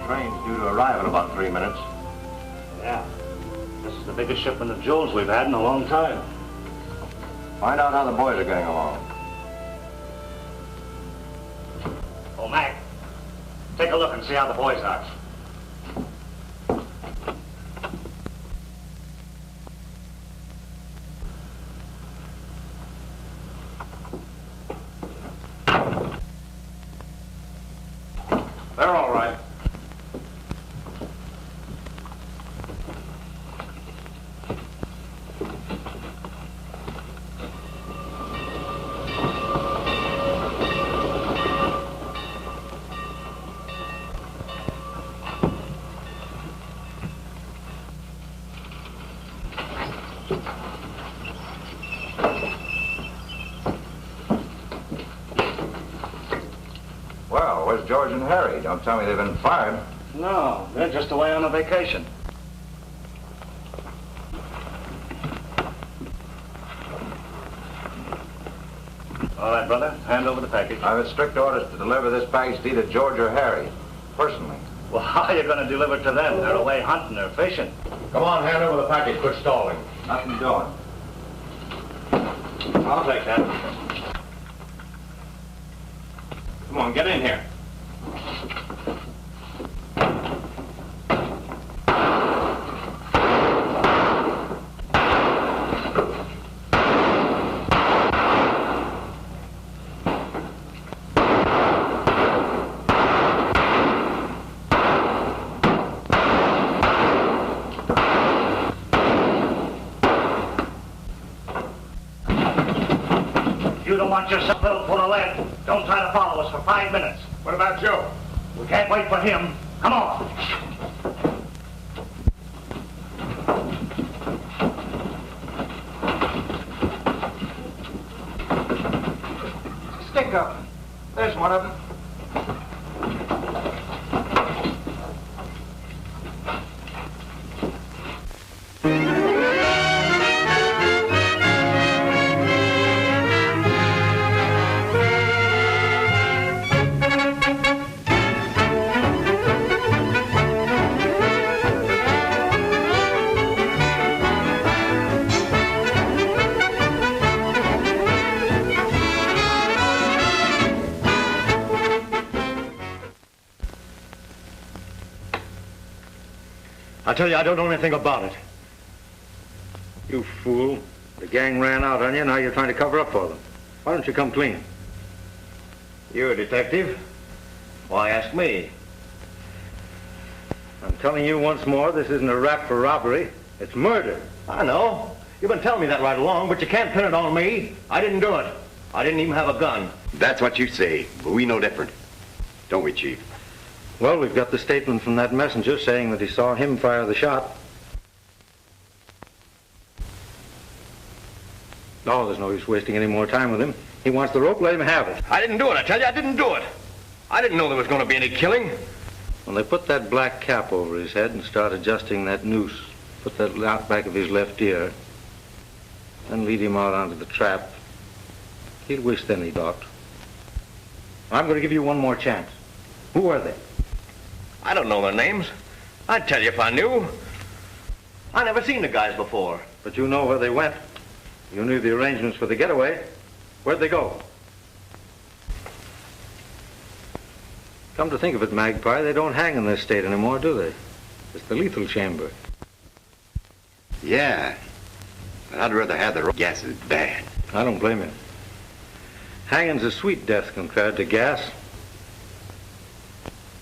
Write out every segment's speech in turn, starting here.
Train's due to arrive in about 3 minutes. Yeah. This is the biggest shipment of jewels we've had in a long time. Find out how the boys are getting along. Oh, Mac, take a look and see how the boys are. They're all right. Well, where's George and Harry? Don't tell me they've been fired. No, they're just away on a vacation. All right, brother, hand over the package. I have strict orders to deliver this package to either George or Harry, personally. Well, how are you going to deliver it to them? They're away hunting or fishing. Come on, hand over the package. Quit stalling. Nothing doing. I'll take that. Come on, get in here. You don't want yourself a little full of lead. Don't try to follow us for 5 minutes. What about Joe? We can't wait for him. Come on. Stick up. There's one of them. I tell you, I don't know anything about it. You fool. The gang ran out on you, now you're trying to cover up for them. Why don't you come clean? You a detective? Why ask me? I'm telling you once more, this isn't a rap for robbery. It's murder. I know. You've been telling me that right along, but you can't pin it on me. I didn't do it. I didn't even have a gun. That's what you say, but we know different. Don't we, Chief? Well, we've got the statement from that messenger saying that he saw him fire the shot. Oh, there's no use wasting any more time with him. He wants the rope, let him have it. I didn't do it, I tell you, I didn't do it. I didn't know there was going to be any killing. When they put that black cap over his head and start adjusting that noose, put that out back of his left ear, then lead him out onto the trap, he'll wish then he'd ought. I'm going to give you one more chance. Who are they? I don't know their names. I'd tell you if I knew. I never seen the guys before. But you know where they went. You knew the arrangements for the getaway. Where'd they go? Come to think of it, Magpie, they don't hang in this state anymore, do they? It's the lethal chamber. Yeah. But I'd rather have the gas is bad. I don't blame you. Hanging's a sweet death compared to gas.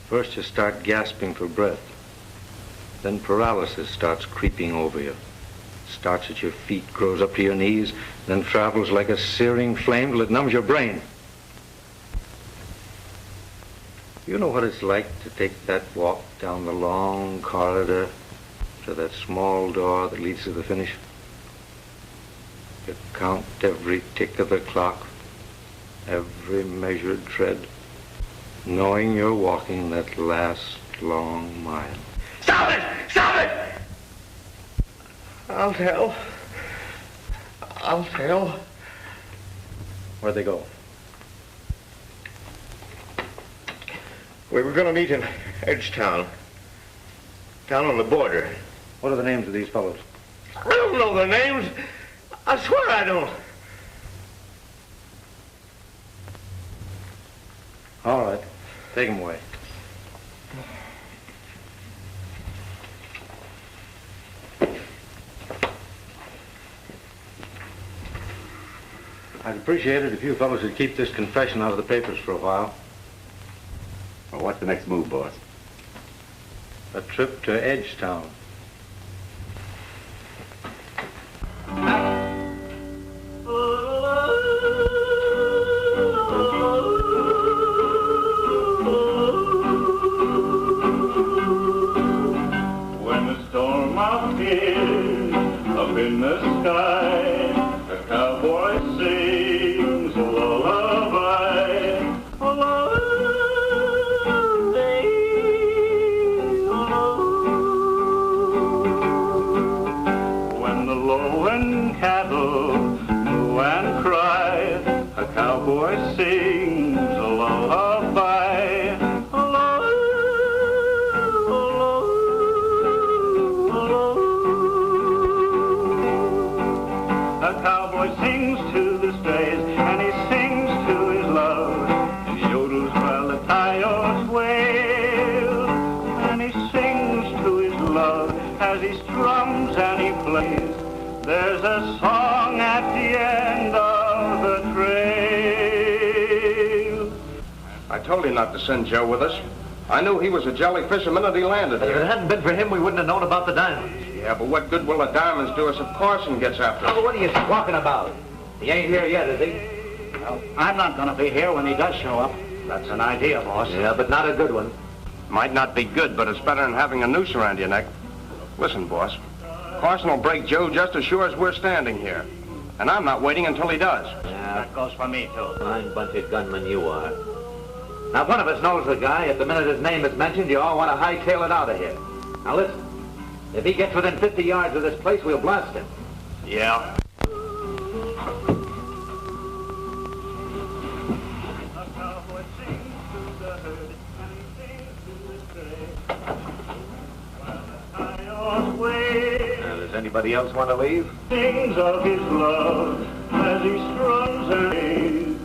First you start gasping for breath. Then paralysis starts creeping over you. Starts at your feet, grows up to your knees, then travels like a searing flame till it numbs your brain. You know what it's like to take that walk down the long corridor to that small door that leads to the finish? You count every tick of the clock, every measured tread, knowing you're walking that last long mile. Stop it! Stop it! I'll tell. I'll tell. Where'd they go? We were going to meet in Edgetown. Down on the border. What are the names of these fellows? I don't know their names. I swear I don't. All right. Take them away. I'd appreciate it if you fellows would keep this confession out of the papers for a while. Well, what's the next move, boss? A trip to Edgetown. When the storm appears up in the sky, a cowboy sings a lullaby. A lullaby. When the lowland cattle moo and cry, a cowboy sings a lullaby. A cowboy sings to the strays, and he sings to his love, and he yodels while the coyotes wail, and he sings to his love as he strums and he plays. There's a song at the end of the trail. I told you not to send Joe with us. I knew he was a jolly fisherman and he landed If it here. hadn't been for him, we wouldn't have known about the diamonds. Yeah, but what good will the diamonds do us if Carson gets after us? Oh, what are you talking about? He ain't here yet, is he? Well, I'm not going to be here when he does show up. That's an idea, boss. Yeah, but not a good one. Might not be good, but it's better than having a noose around your neck. Listen, boss. Carson will break Joe just as sure as we're standing here. And I'm not waiting until he does. Yeah, That goes for me, too. fine bunch of gunmen you are. Now, if one of us knows the guy, at the minute his name is mentioned, you all want to hightail it out of here. Now, listen. If he gets within 50 yards of this place, we'll blast him. Yeah. A cowboy sings to the herd, and he sings to the stray, while the coyotes wail. Now, does anybody else want to leave? Sings of his love as he strums and plays.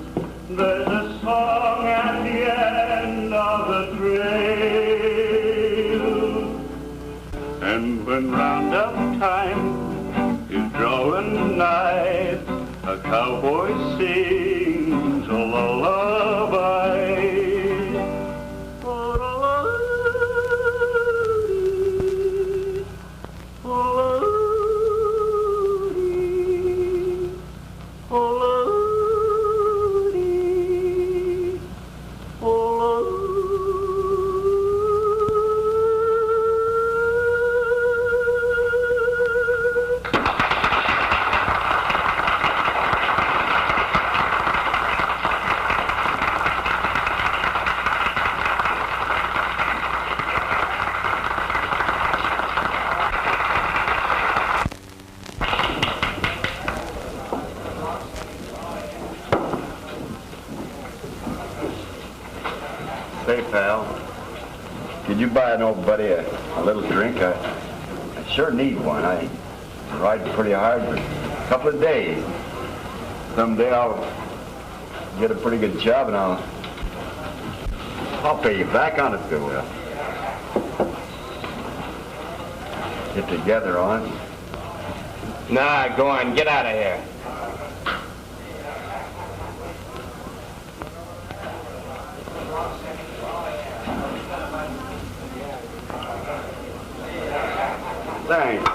There's a song at the end of the trail. And when roundup time is drawing nigh, a cowboy sings a lullaby. Say, pal, could you buy an old buddy a little drink? I sure need one. I ride pretty hard for a couple of days. Someday I'll get a pretty good job and I'll pay you back on it, so we'll get together on it. Nah, go on. Get out of here. Thanks.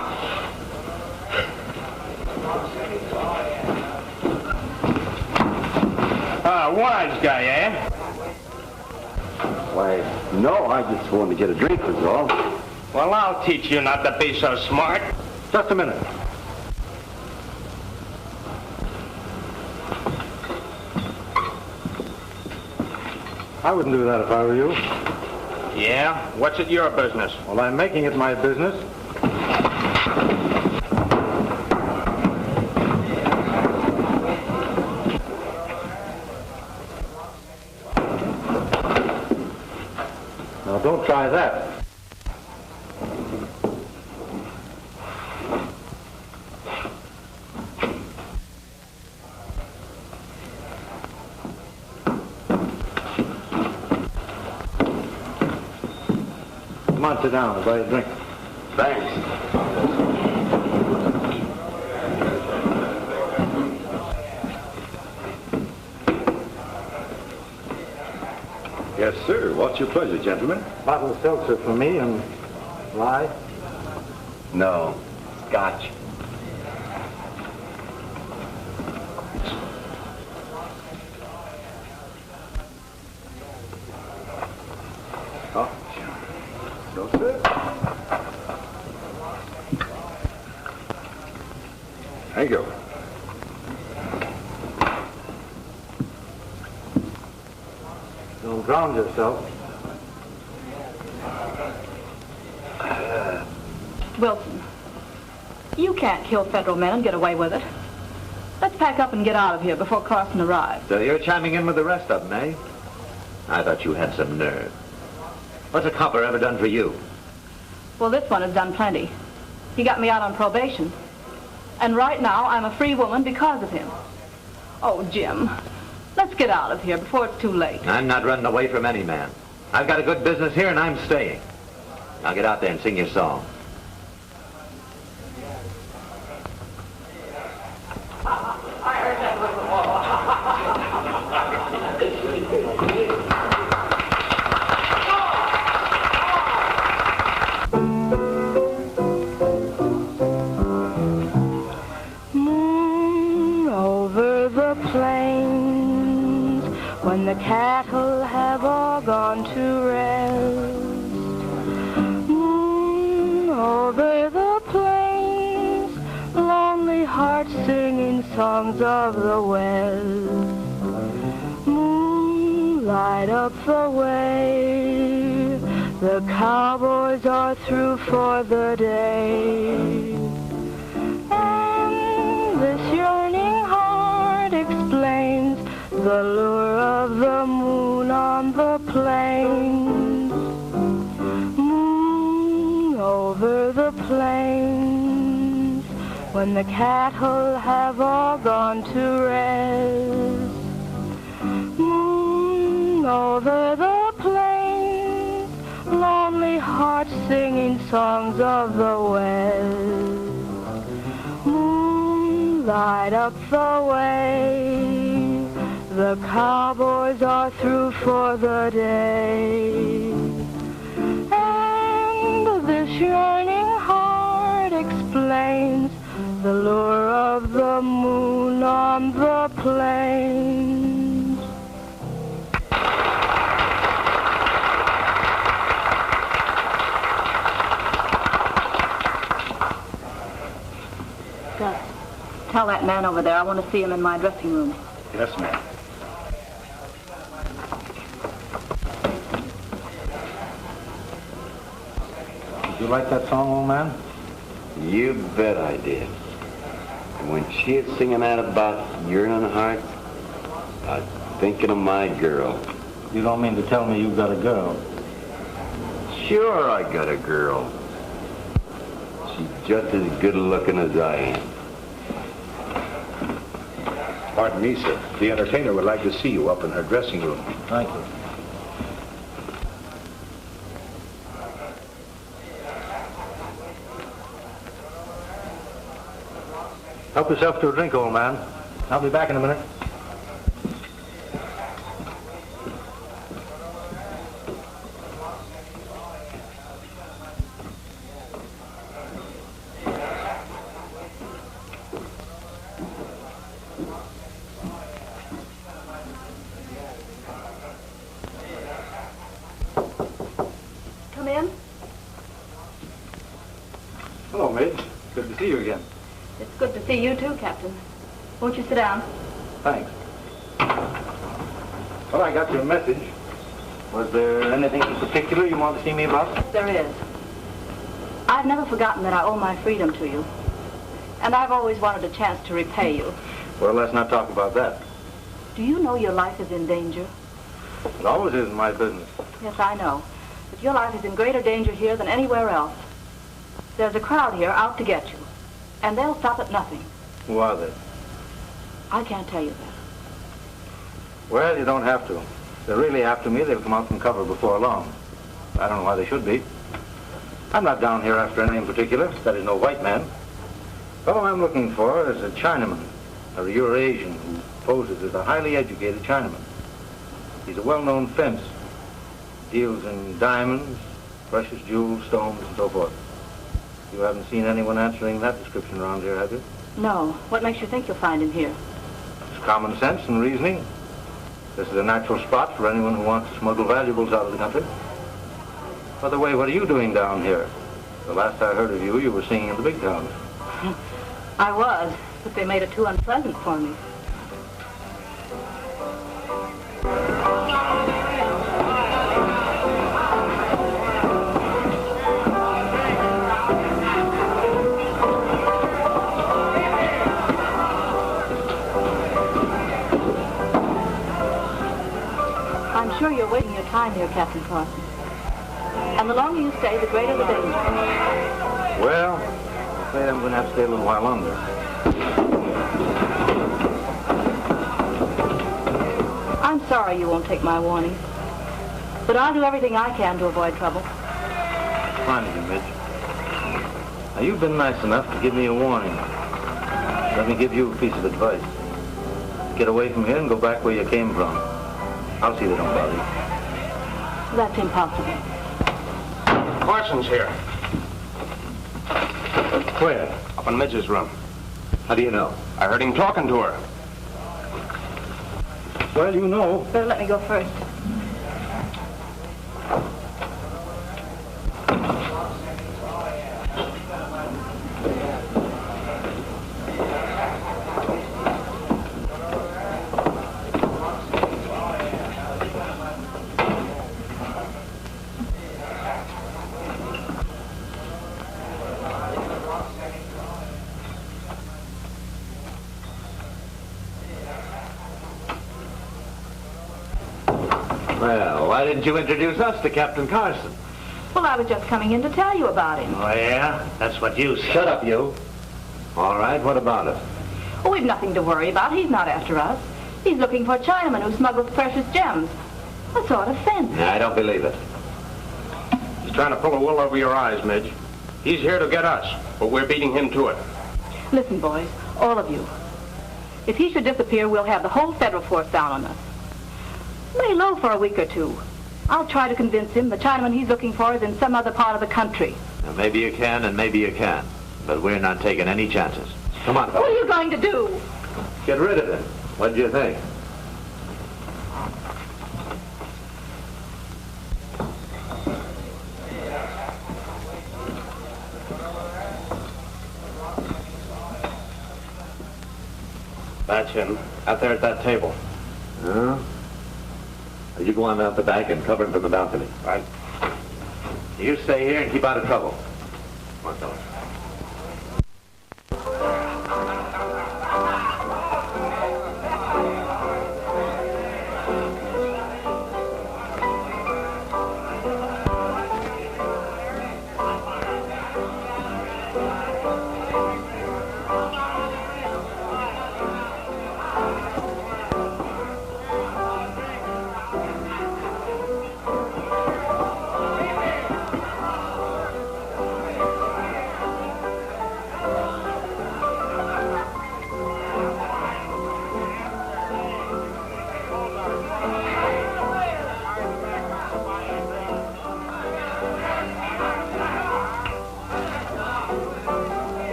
Wise guy, eh? Why, no, I just wanted to get a drink, was all. Well, I'll teach you not to be so smart. Just a minute. I wouldn't do that if I were you. Yeah? What's it your business? Well, I'm making it my business. Don't try that. Come on, sit down. I'll buy you a drink. Thanks. Yes, sir. What's your pleasure, gentlemen? Bottle of seltzer for me and rye. No, scotch. Oh, no, sir. Thank you. Don't drown yourself. Wilson, you can't kill federal men and get away with it. Let's pack up and get out of here before Carson arrives. So you're chiming in with the rest of them, eh? I thought you had some nerve. What's a copper ever done for you? Well, this one has done plenty. He got me out on probation. And right now, I'm a free woman because of him. Oh, Jim, let's get out of here before it's too late. I'm not running away from any man. I've got a good business here and I'm staying. Now get out there and sing your song. When the cattle have all gone to rest, moon over the plains, lonely hearts singing songs of the west. Moon, light up the way, the cowboys are through for the day. And this yearning heart explains the lure of the moon on the plains. Moon over the plains, when the cattle have all gone to rest. Moon over the plains, lonely hearts singing songs of the west. Moon, light up the way, the cowboys are through for the day. And this yearning heart explains the lure of the moon on the plains. Gus, tell that man over there I want to see him in my dressing room. Yes, ma'am. You like that song, old man? You bet I did. And when she is singing that about yearning heart, I was thinking of my girl. You don't mean to tell me you've got a girl? Sure, I got a girl. She's just as good looking as I am. Pardon me, sir. The entertainer would like to see you up in her dressing room. Thank you. Help yourself to a drink, old man. I'll be back in a minute. Come in. Hello, Midge. Good to see you again. It's good to see you too, Captain. Won't you sit down? Thanks. Well, I got your message. Was there anything in particular you want to see me about? Yes, there is. I've never forgotten that I owe my freedom to you. And I've always wanted a chance to repay you. Well, let's not talk about that. Do you know your life is in danger? It always is in my business. Yes, I know. But your life is in greater danger here than anywhere else. There's a crowd here out to get you. And they'll stop at nothing. Who are they? I can't tell you that. Well, you don't have to. If they're really after me, they'll come out from cover before long. I don't know why they should be. I'm not down here after any in particular. That is, no white man. The fellow I'm looking for is a Chinaman, or a Eurasian, who poses as a highly educated Chinaman. He's a well-known fence. Deals in diamonds, precious jewels, stones, and so forth. You haven't seen anyone answering that description around here, have you? No. What makes you think you'll find him here? It's common sense and reasoning. This is a natural spot for anyone who wants to smuggle valuables out of the country. By the way, what are you doing down here? The last I heard of you, you were singing in the big towns. I was, but they made it too unpleasant for me. I'm sure you're wasting your time here, Captain Carson. And the longer you stay, the greater the danger. Well, I'm afraid I'm going to have to stay a little while longer. I'm sorry you won't take my warning. But I'll do everything I can to avoid trouble. Fine with you, Midge. Now, you've been nice enough to give me a warning. Let me give you a piece of advice. Get away from here and go back where you came from. I'll see they don't bother you. That's impossible. Carson's here. Where? Up in Midge's room. How do you know? I heard him talking to her. Well, you know. Better let me go first. Well, why didn't you introduce us to Captain Carson? Well, I was just coming in to tell you about him. Oh, yeah? That's what you said. Shut up, you. All right, what about it? Oh, we've nothing to worry about. He's not after us. He's looking for a Chinaman who smuggles precious gems. What sort of fence? I don't believe it. He's trying to pull the wool over your eyes, Midge. He's here to get us, but we're beating him to it. Listen, boys, all of you. If he should disappear, we'll have the whole federal force down on us. Lay low for a week or two. I'll try to convince him the Chinaman he's looking for is in some other part of the country. Now, maybe you can and maybe you can't. But we're not taking any chances. Come on, What are you going to do? get rid of him. What do you think? That's him, out there at that table. Huh? You go on out the back and cover him from the balcony. Right. You stay here and keep out of trouble. Come on, fellas.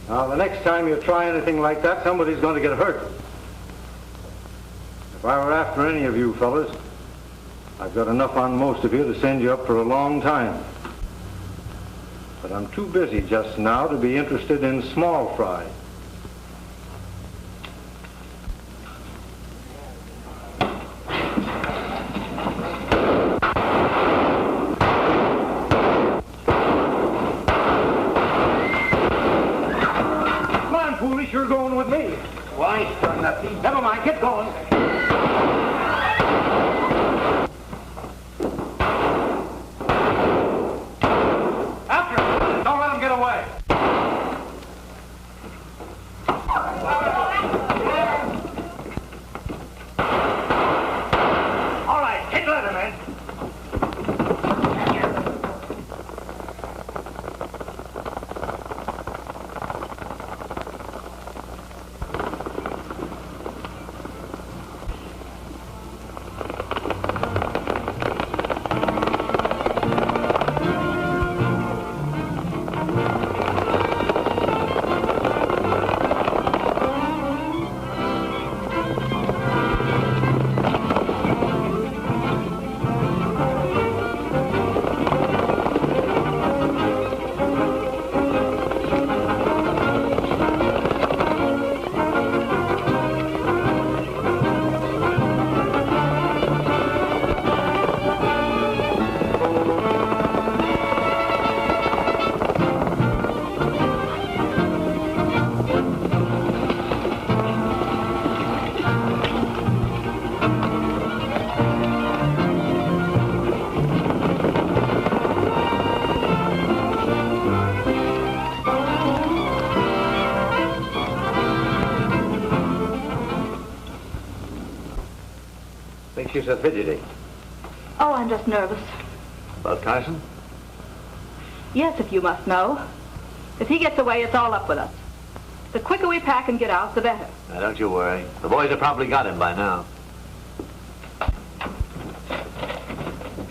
Now, the next time you try anything like that, somebody's going to get hurt. If I were after any of you fellas, I've got enough on most of you to send you up for a long time. But I'm too busy just now to be interested in small fry. Come on, foolish, you're going with me. Why, son, nothing. Never mind, get going. She's so fidgety. Oh, I'm just nervous. About Carson? Yes, if you must know. If he gets away, it's all up with us. The quicker we pack and get out, the better. Now, don't you worry. The boys have probably got him by now.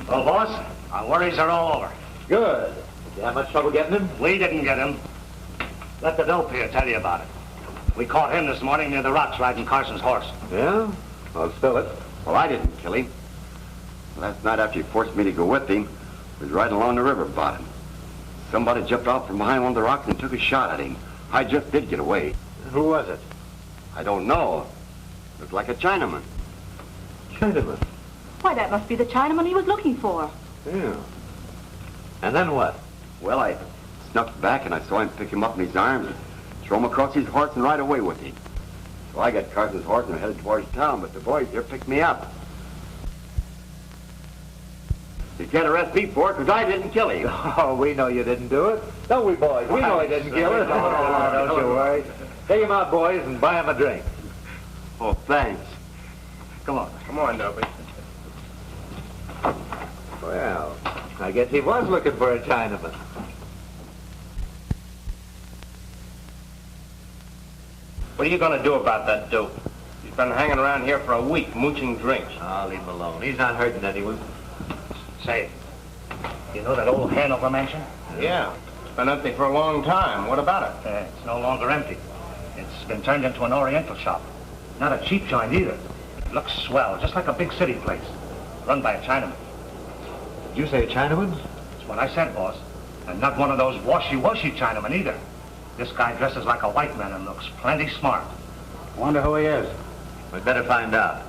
Well, boss, our worries are all over. Good. Did you have much trouble getting him? We didn't get him. Let the dope here tell you about it. We caught him this morning near the rocks riding Carson's horse. Yeah? Well, spill it. Well, I didn't kill him. Last night after he forced me to go with him, I was riding along the river bottom. Somebody jumped off from behind one of the rocks and took a shot at him. I just did get away. Who was it? I don't know. Looked like a Chinaman. Chinaman? Why, that must be the Chinaman he was looking for. Yeah. And then what? Well, I snuck back and I saw him pick him up in his arms and throw him across his horse and ride away with him. So I got Carson's horse and headed towards town, but the boys here picked me up. You can't arrest me for it because I didn't kill him. Oh, we know you didn't do it. Don't we, boys? We know he didn't kill him. No, don't you worry. Take him out, boys, and buy him a drink. Oh, thanks. Come on. Come on, Dopey. Well, I guess he was looking for a Chinaman. What are you going to do about that dope? He's been hanging around here for a week, mooching drinks. I'll leave him alone. He's not hurting anyone. Say, you know that old Hanover mansion? Yeah. It's been empty for a long time. What about it? It's no longer empty. It's been turned into an Oriental shop. Not a cheap joint either. It looks swell, just like a big city place. Run by a Chinaman. Did you say a Chinaman? That's what I said, boss. And not one of those washy-washy Chinamen either. This guy dresses like a white man and looks plenty smart. Wonder who he is. We'd better find out.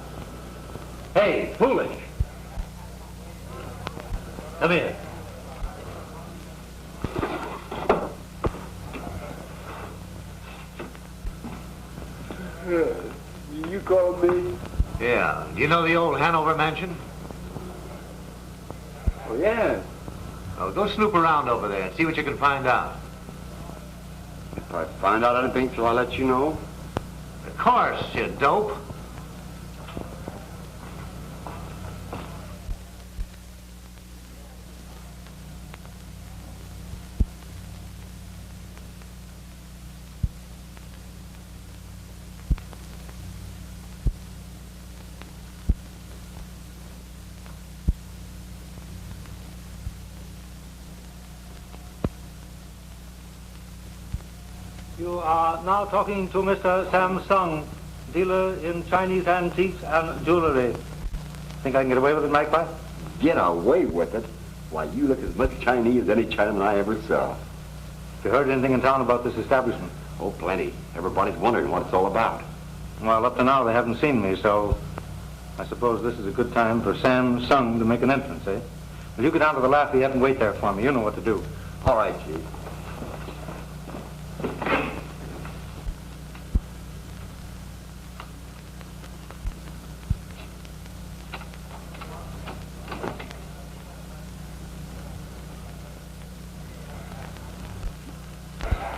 Hey, foolish. Come here. You called me? Yeah. Do you know the old Hanover mansion? Oh, yeah. Oh, go snoop around over there and see what you can find out. If I find out anything, shall I let you know? Of course, you dope. You are now talking to Mr. Samsung, dealer in Chinese antiques and jewelry. Think I can get away with it, McCoy? Get away with it? Why, you look as much Chinese as any Chinaman I ever saw. Have you heard anything in town about this establishment? Oh, plenty. Everybody's wondering what it's all about. Well, up to now they haven't seen me, so I suppose this is a good time for Sam Sung to make an entrance, eh? Will you go down to the Lafayette and wait there for me? You know what to do. All right, Chief.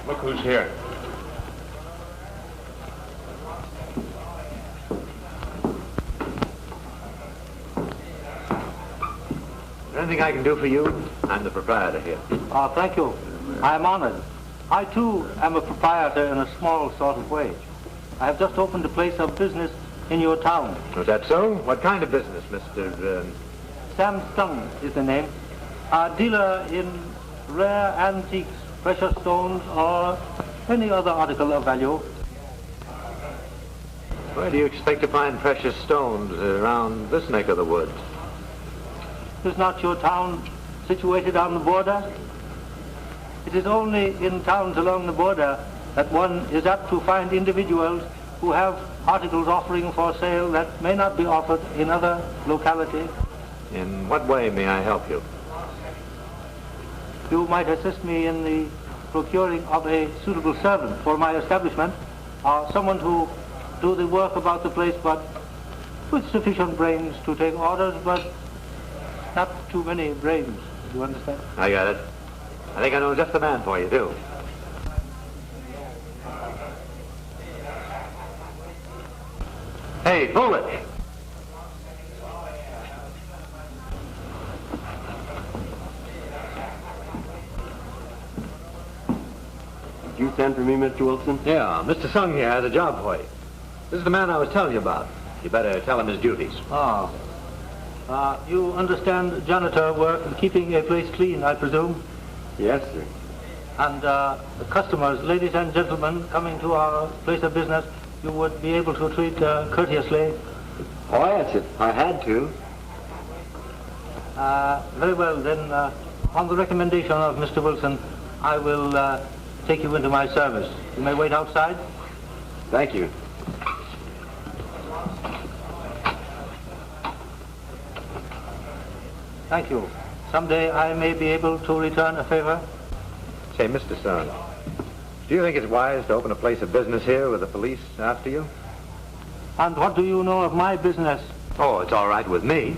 Look who's here. Is there anything I can do for you? I'm the proprietor here. Oh, thank you. I am honored. I, too, am a proprietor in a small sort of way. I have just opened a place of business in your town. Is that so? What kind of business, Mr. Sam Sung is the name. A dealer in rare antiques, precious stones, or any other article of value. Where do you expect to find precious stones around this neck of the woods? Is not your town situated on the border? It is only in towns along the border that one is apt to find individuals who have articles offering for sale that may not be offered in other localities. In what way may I help you? You might assist me in the procuring of a suitable servant for my establishment, or someone to do the work about the place, but with sufficient brains to take orders, but not too many brains. Do you understand? I got it. I think I know just the man for you, too. Hey, pull it! Did you send for me, Mr. Wilson? Yeah, Mr. Sung here has a job for you. This is the man I was telling you about. You better tell him his duties. Ah. You understand janitor work, keeping a place clean, I presume? Yes, sir. And the customers, ladies and gentlemen, coming to our place of business, you would be able to treat courteously. Oh, yes, if I had to. Very well, then, on the recommendation of Mr. Wilson, I will take you into my service. You may wait outside. Thank you. Thank you. Someday I may be able to return a favor. Say, Mr. Sung, do you think it's wise to open a place of business here with the police after you? And what do you know of my business? Oh, it's all right with me.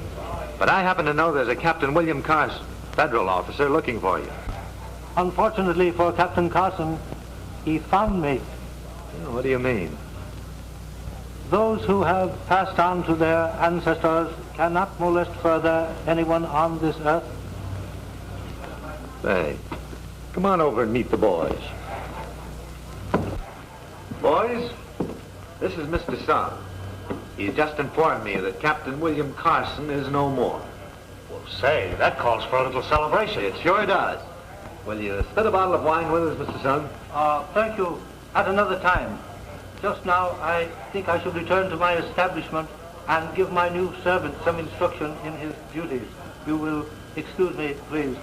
But I happen to know there's a Captain William Carson, federal officer, looking for you. Unfortunately for Captain Carson, he found me. What do you mean? Those who have passed on to their ancestors cannot molest further anyone on this earth. Say, come on over and meet the boys. Boys, this is Mr. Sung. He's just informed me that Captain William Carson is no more. Well, say, that calls for a little celebration. It sure does. Will you spit a bottle of wine with us, Mr. Sung? Thank you. At another time. Just now, I think I should return to my establishment and give my new servant some instruction in his duties. You will excuse me, please.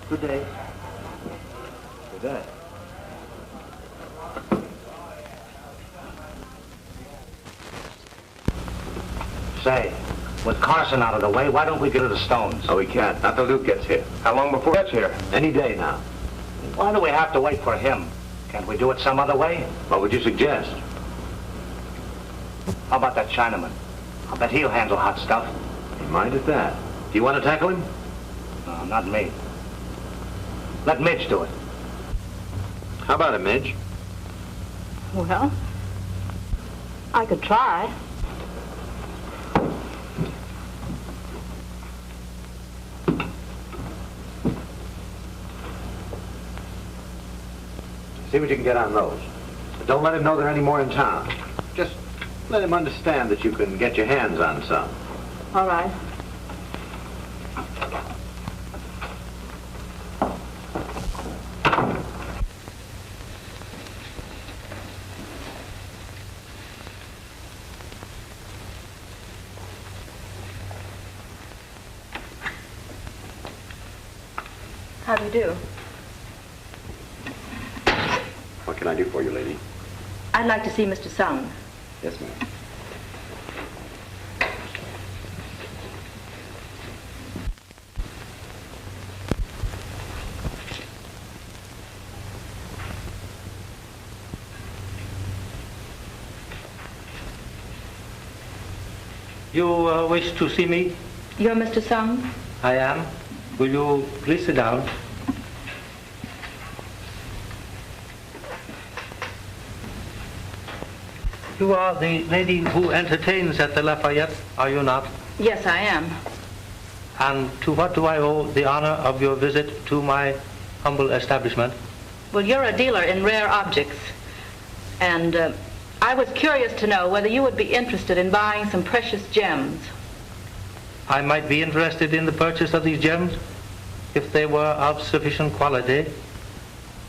Good day. Good day. Say, with Carson out of the way, why don't we get to the stones? Oh, we can't. Not till Luke gets here. How long before he gets here? Any day now. Why do we have to wait for him? Can't we do it some other way? What would you suggest? How about that Chinaman? I'll bet he'll handle hot stuff. You mind at that. Do you want to tackle him? No, not me. Let Midge do it. How about it, Midge? Well, I could try. See what you can get on those. But don't let him know there are any more in town. Just let him understand that you can get your hands on some. All right. How do you do? What can I do for you, lady? I'd like to see Mr. Sung. Yes, ma'am. You wish to see me? You're Mr. Sung? I am. Will you please sit down? You are the lady who entertains at the Lafayette, are you not? Yes, I am. And to what do I owe the honor of your visit to my humble establishment? Well, you're a dealer in rare objects. And I was curious to know whether you would be interested in buying some precious gems. I might be interested in the purchase of these gems if they were of sufficient quality.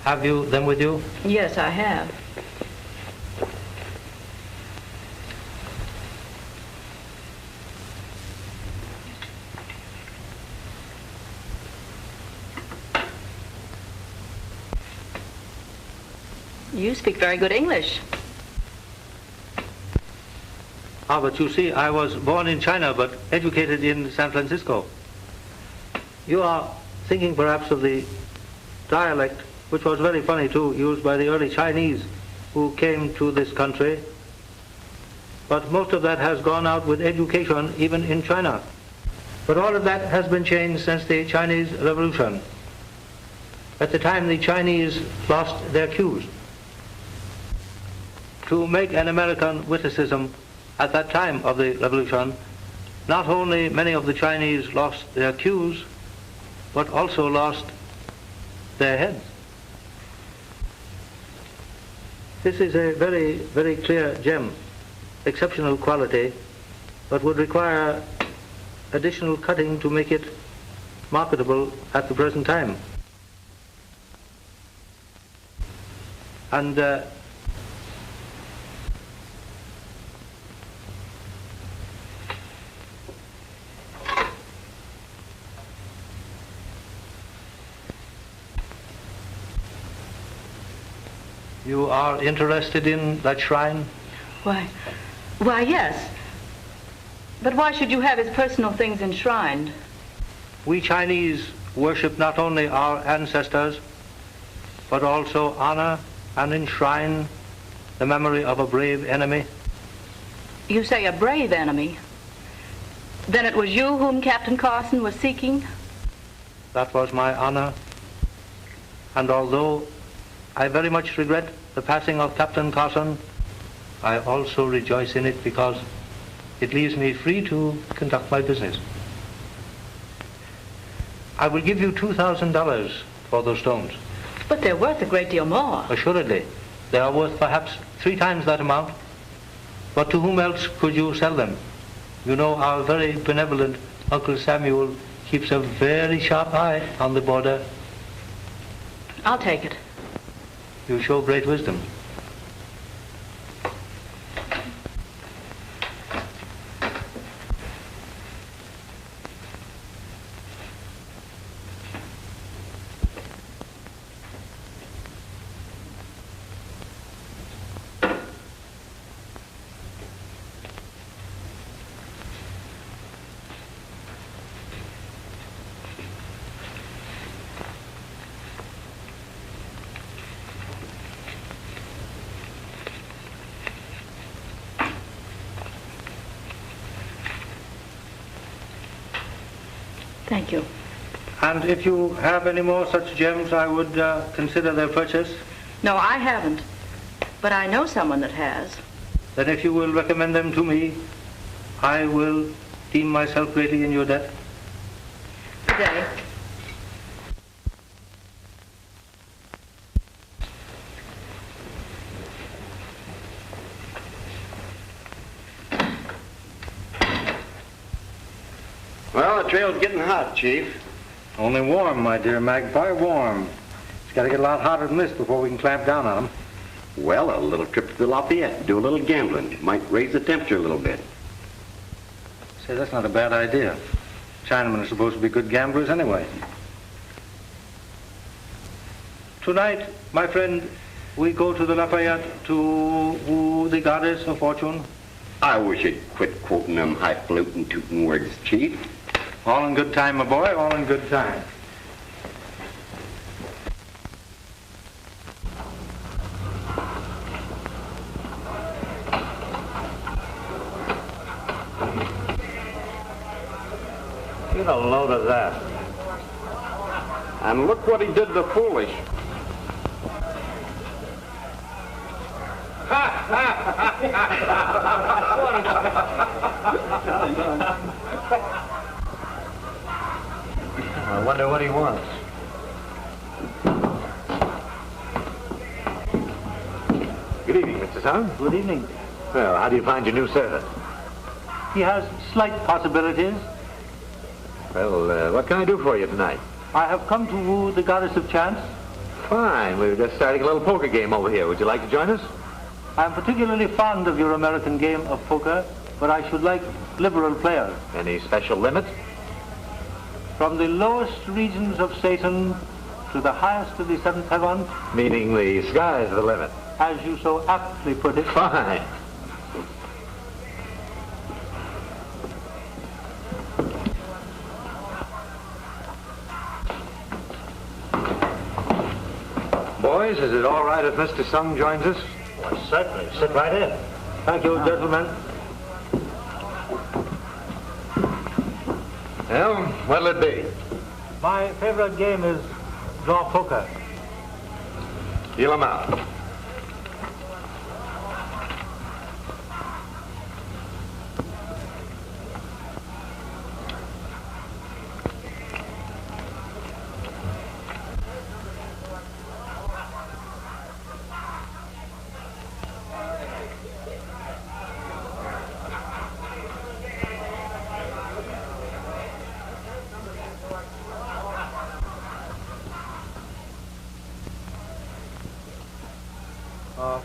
Have you them with you? Yes, I have. You speak very good English. Ah, but you see, I was born in China but educated in San Francisco. You are thinking perhaps of the dialect, which was very funny too, used by the early Chinese who came to this country. But most of that has gone out with education, even in China. But all of that has been changed since the Chinese Revolution. At the time, the Chinese lost their cues. To make an American witticism, at that time of the revolution, not only many of the Chinese lost their cues, but also lost their heads. This is a very, very clear gem, exceptional quality, but would require additional cutting to make it marketable at the present time. And you are interested in that shrine? Why, yes. But why should you have his personal things enshrined? We Chinese worship not only our ancestors, but also honor and enshrine the memory of a brave enemy. You say a brave enemy? Then it was you whom Captain Carson was seeking? That was my honor. And although I very much regret the passing of Captain Carson, I also rejoice in it because it leaves me free to conduct my business. I will give you $2,000 for those stones. But they're worth a great deal more. Assuredly. They are worth perhaps 3 times that amount. But to whom else could you sell them? You know, our very benevolent Uncle Samuel keeps a very sharp eye on the border. I'll take it. You show great wisdom. Thank you. And if you have any more such gems, I would consider their purchase. No, I haven't. But I know someone that has. Then if you will recommend them to me, I will deem myself greatly in your debt. Good day. Well, the trail's getting hot, Chief. Only warm, my dear Magpie, warm. It's got to get a lot hotter than this before we can clamp down on them. Well, a little trip to the Lafayette, do a little gambling. It might raise the temperature a little bit. Say, that's not a bad idea. Chinamen are supposed to be good gamblers anyway. Tonight, my friend, we go to the Lafayette to woo the goddess of fortune. I wish you'd quit quoting them highfalutin tootin' words, Chief. All in good time, my boy, all in good time. Get a load of that. And look what he did to Foolish. I wonder what he wants. Good evening, Mr. Sung. Good evening. Well, how do you find your new servant? He has slight possibilities. Well, what can I do for you tonight? I have come to woo the goddess of chance. Fine. We were just starting a little poker game over here. Would you like to join us? I am particularly fond of your American game of poker, but I should like liberal players. Any special limits? From the lowest regions of Satan to the highest of the seventh heaven. Meaning the sky's the limit. As you so aptly put it. Fine. Boys, is it all right if Mr. Sung joins us? Why, certainly. Sit right in. Thank you, gentlemen. Well, what'll it be? My favorite game is draw poker. Deal 'em out.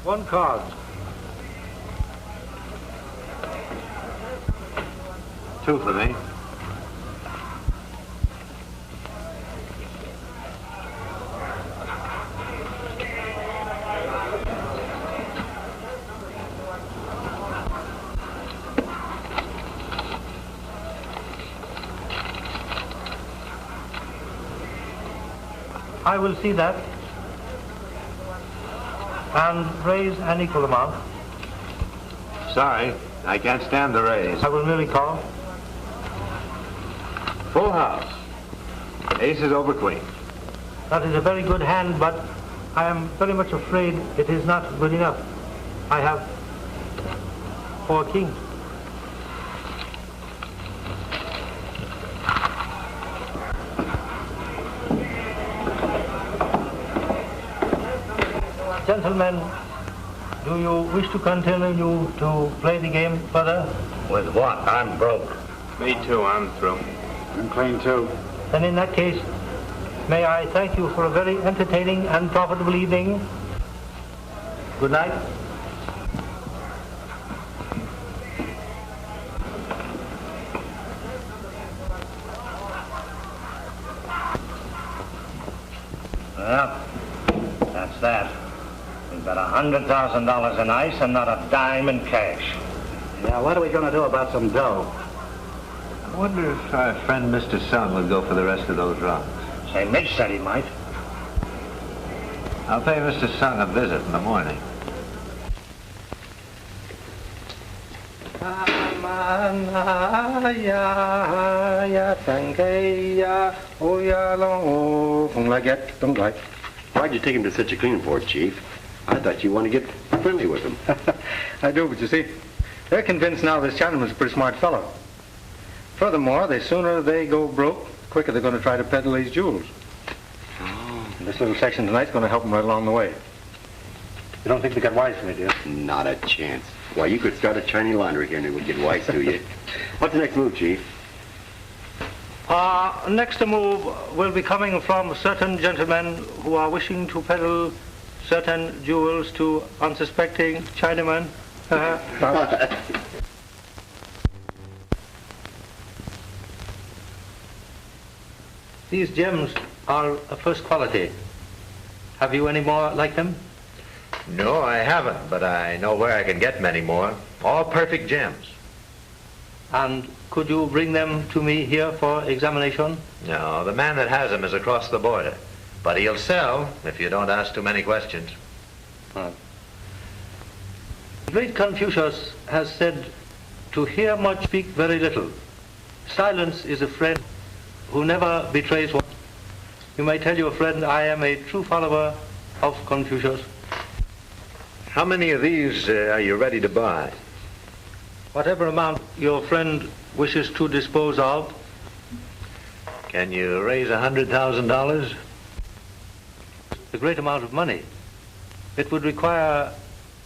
One card. Two for me. I will see that and raise an equal amount. Sorry, I can't stand the raise. I will merely call. Full house. Aces over queen. That is a very good hand, but I am very much afraid it is not good enough. I have 4 kings. Gentlemen, do you wish to continue to play the game further? With what? I'm broke. Me too, I'm through. I'm clean too. Then in that case, may I thank you for a very entertaining and profitable evening. Good night. Well, that's that. We've got $100,000 in ice and not a dime in cash. Yeah, what are we going to do about some dough? I wonder if our friend Mr. Sung would go for the rest of those runs. Say, Mitch said he might. I'll pay Mr. Sung a visit in the morning. Why'd you take him to such a clean port, Chief? I thought you wanted to get friendly with him. I do, but you see, they're convinced now this Chinaman's a pretty smart fellow. Furthermore, the sooner they go broke, the quicker they're going to try to peddle these jewels. And this little section tonight's going to help them right along the way. You don't think they got wise to me, do you? Not a chance. Why, you could start a Chinese laundry here and it would get wise to you. What's the next move, Chief? Next move will be coming from certain gentlemen who are wishing to peddle certain jewels to unsuspecting Chinamen. These gems are of first quality, Have you any more like them? No, I haven't, but I know where I can get many more. All perfect gems. And could you bring them to me here for examination? No, the man that has them is across the border. But he'll sell if you don't ask too many questions. The great Confucius has said, to hear much, speak very little. Silence is a friend who never betrays one. You may tell your friend I am a true follower of Confucius. How many of these are you ready to buy? Whatever amount your friend wishes to dispose of. Can you raise $100,000? A great amount of money. It would require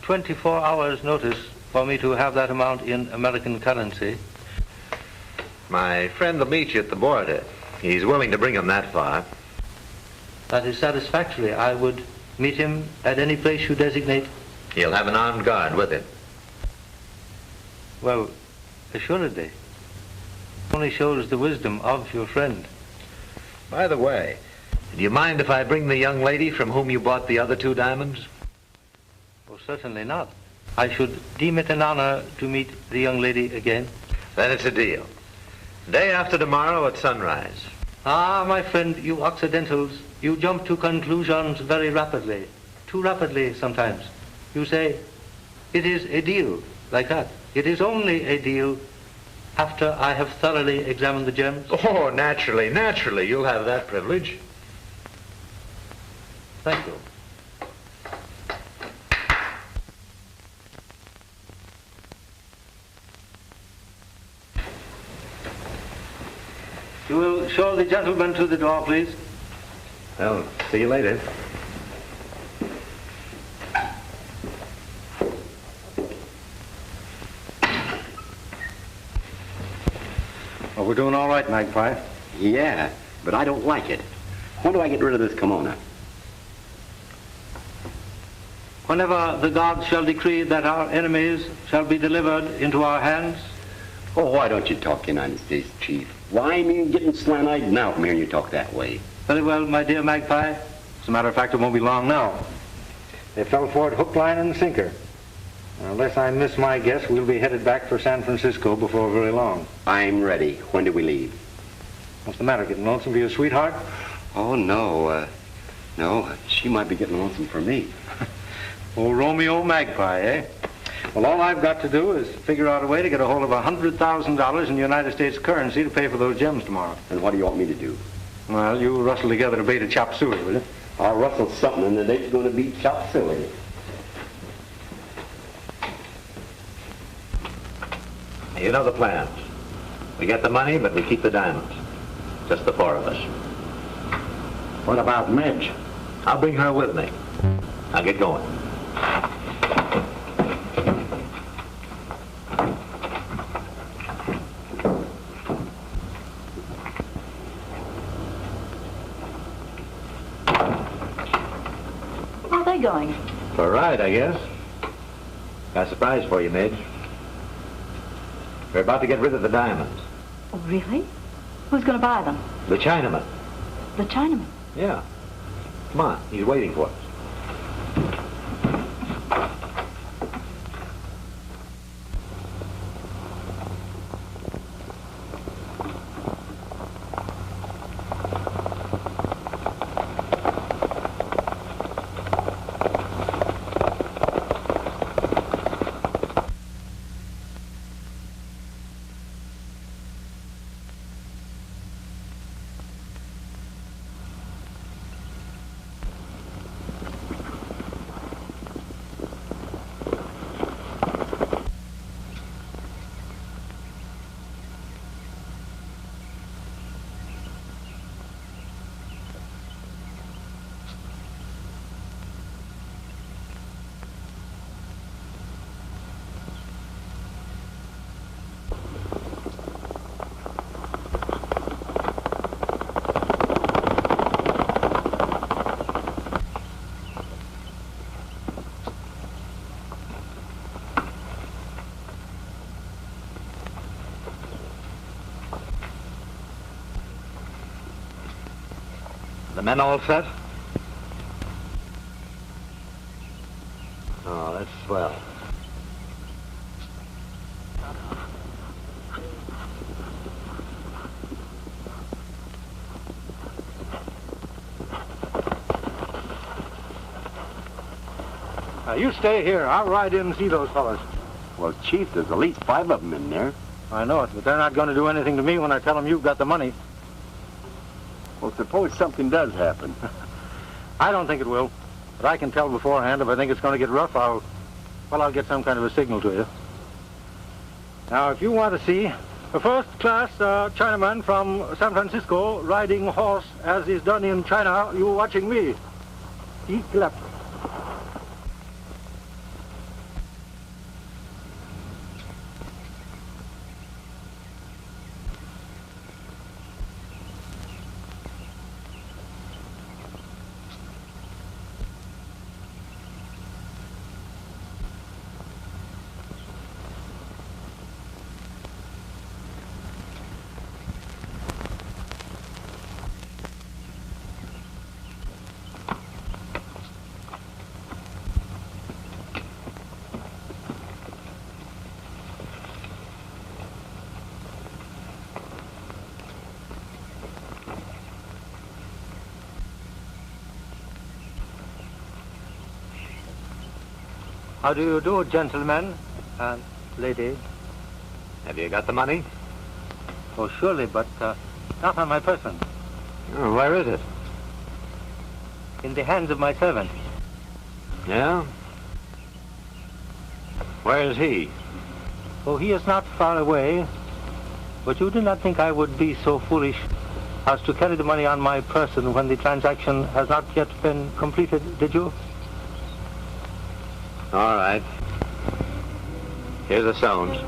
24 hours notice for me to have that amount in American currency. My friend will meet you at the border. He's willing to bring him that far. That is satisfactory. I would meet him at any place you designate. He'll have an armed guard with him. Well, assuredly. Only shows the wisdom of your friend. By the way, do you mind if I bring the young lady from whom you bought the other 2 diamonds? Oh, certainly not. I should deem it an honor to meet the young lady again. Then it's a deal. Day after tomorrow at sunrise. Ah, my friend, you Occidentals, you jump to conclusions very rapidly. Too rapidly sometimes. You say, it is a deal, like that. It is only a deal after I have thoroughly examined the gems. Oh, naturally. You'll have that privilege. Thank you. You will show the gentleman to the door, please. Well, see you later. Well, we're doing all right, Magpie. Yeah, but I don't like it. When do I get rid of this kimono? Whenever the gods shall decree that our enemies shall be delivered into our hands. Oh, why don't you talk United States, Chief? Why, I mean, getting slant-eyed now from hearing you talk that way. Very well, my dear Magpie. As a matter of fact, it won't be long now. They fell for it hook, line, and sinker. Unless I miss my guess, we'll be headed back for San Francisco before very long. I'm ready. When do we leave? What's the matter, getting lonesome for your sweetheart? Oh, no. No, she might be getting lonesome for me. Old Romeo Magpie, eh? Well, all I've got to do is figure out a way to get a hold of $100,000 in United States currency to pay for those gems tomorrow. And what do you want me to do? Well, you rustle together a bait of chop suey, will you? I'll rustle something and the date's going to be chop suey. You know the plans. We get the money, but we keep the diamonds. Just the 4 of us. What about Midge? I'll bring her with me. I'll get going. Where are they going? For a ride, I guess. Got a surprise for you, Midge. We're about to get rid of the diamonds. Oh, really? Who's going to buy them? The Chinaman. The Chinaman? Yeah. Come on, he's waiting for us. The men all set? That's swell. You stay here. I'll ride in and see those fellas. Well, Chief, there's at least 5 of them in there. I know it, but they're not going to do anything to me when I tell them you've got the money. Well, suppose something does happen. I don't think it will, but I can tell beforehand. If I think it's going to get rough, I'll get some kind of a signal to you. Now, if you want to see a first-class Chinaman from San Francisco riding horse as is done in China, you're watching me. Eat left. How do you do, gentlemen and lady? Have you got the money? Oh, surely, but not on my person. Oh, where is it? In the hands of my servant. Yeah? Where is he? Oh, he is not far away, but you do not think I would be so foolish as to carry the money on my person when the transaction has not yet been completed, did you? All right. Here's the stones.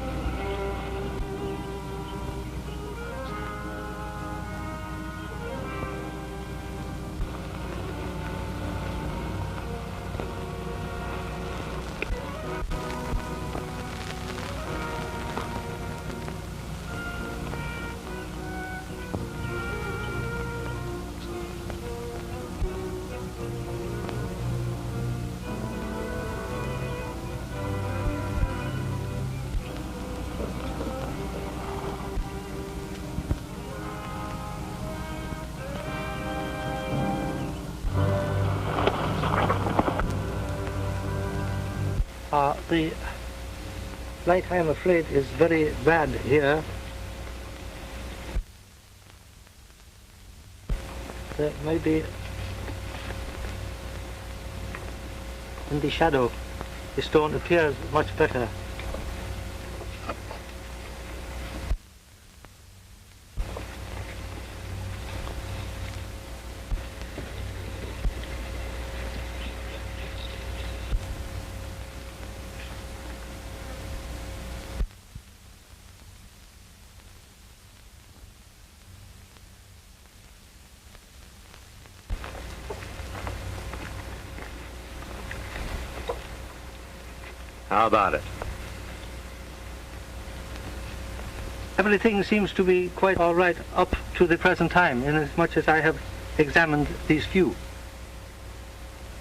The light, I am afraid, is very bad here. There may be in the shadow, the stone appears much better. How about it? Everything seems to be quite all right up to the present time, inasmuch as I have examined these few.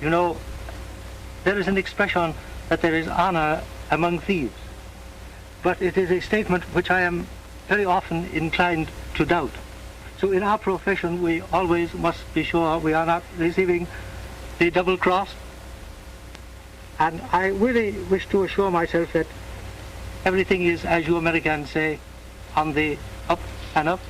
You know, there is an expression that there is honor among thieves, but it is a statement which I am very often inclined to doubt. So in our profession, we always must be sure we are not receiving the double cross. And I really wish to assure myself that everything is, as you Americans say, on the up and up.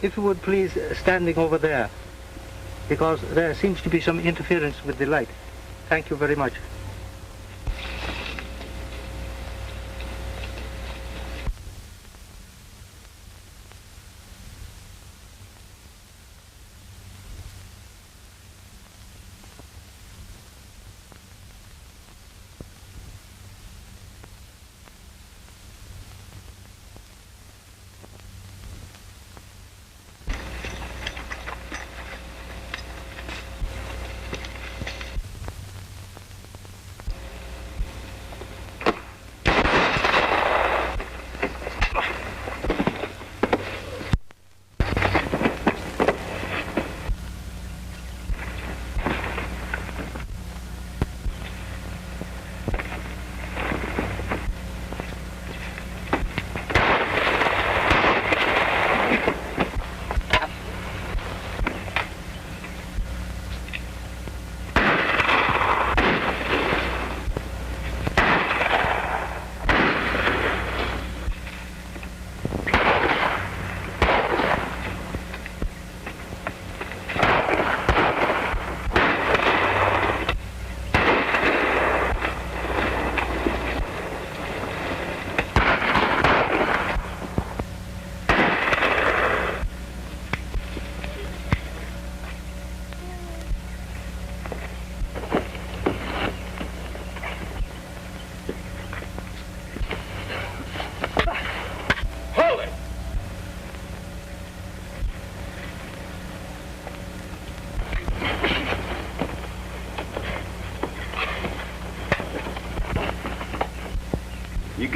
If you would please, standing over there, because there seems to be some interference with the light. Thank you very much.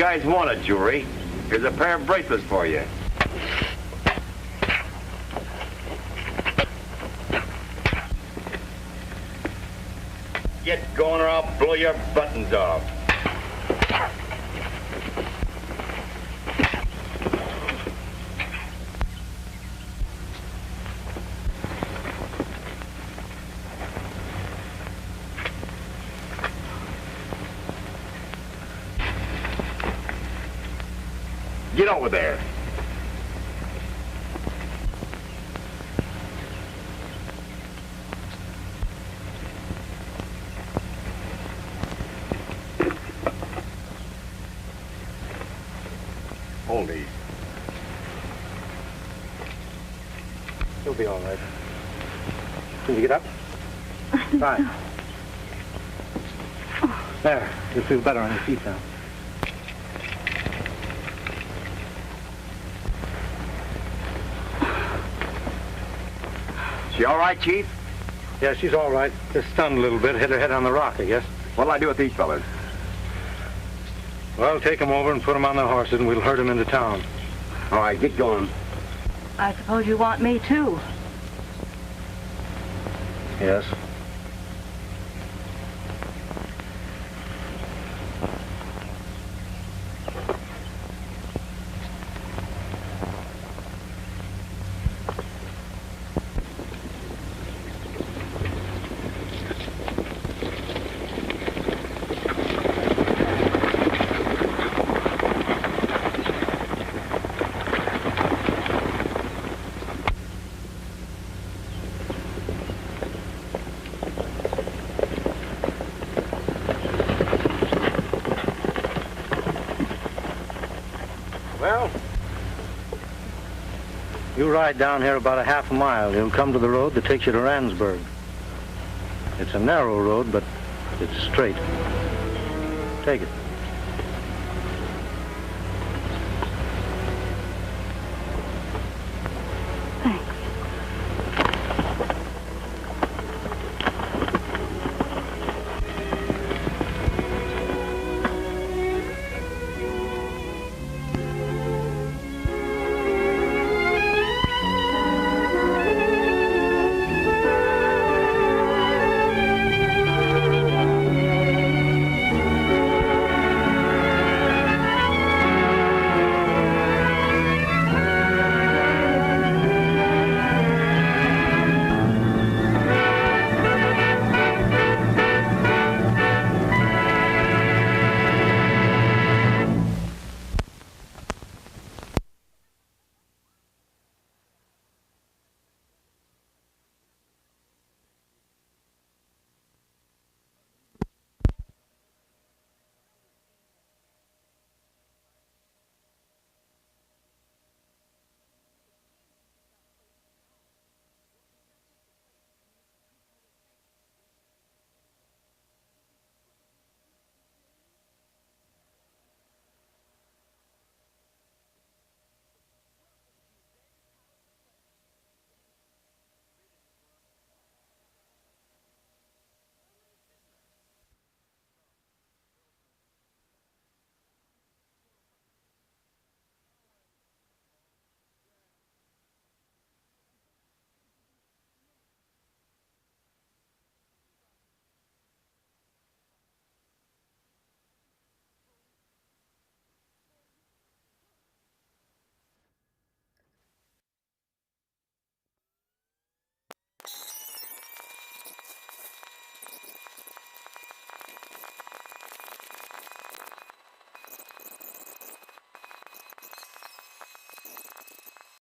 guys want a jewelry? Here's a pair of bracelets for you. Get going or I'll blow your buttons off. Get over there. Hold these. You'll be all right. Can you get up? Fine. There. You'll feel better on your feet now. She all right, Chief? Yeah, she's all right. Just stunned a little bit. Hit her head on the rock, I guess. What'll I do with these fellas? Well, take them over and put them on their horses, and we'll herd them into town. All right, get going. I suppose you want me, too. Yes. Well, you ride down here about a half a mile. You'll come to the road that takes you to Randsburg. It's a narrow road, but it's straight. Take it.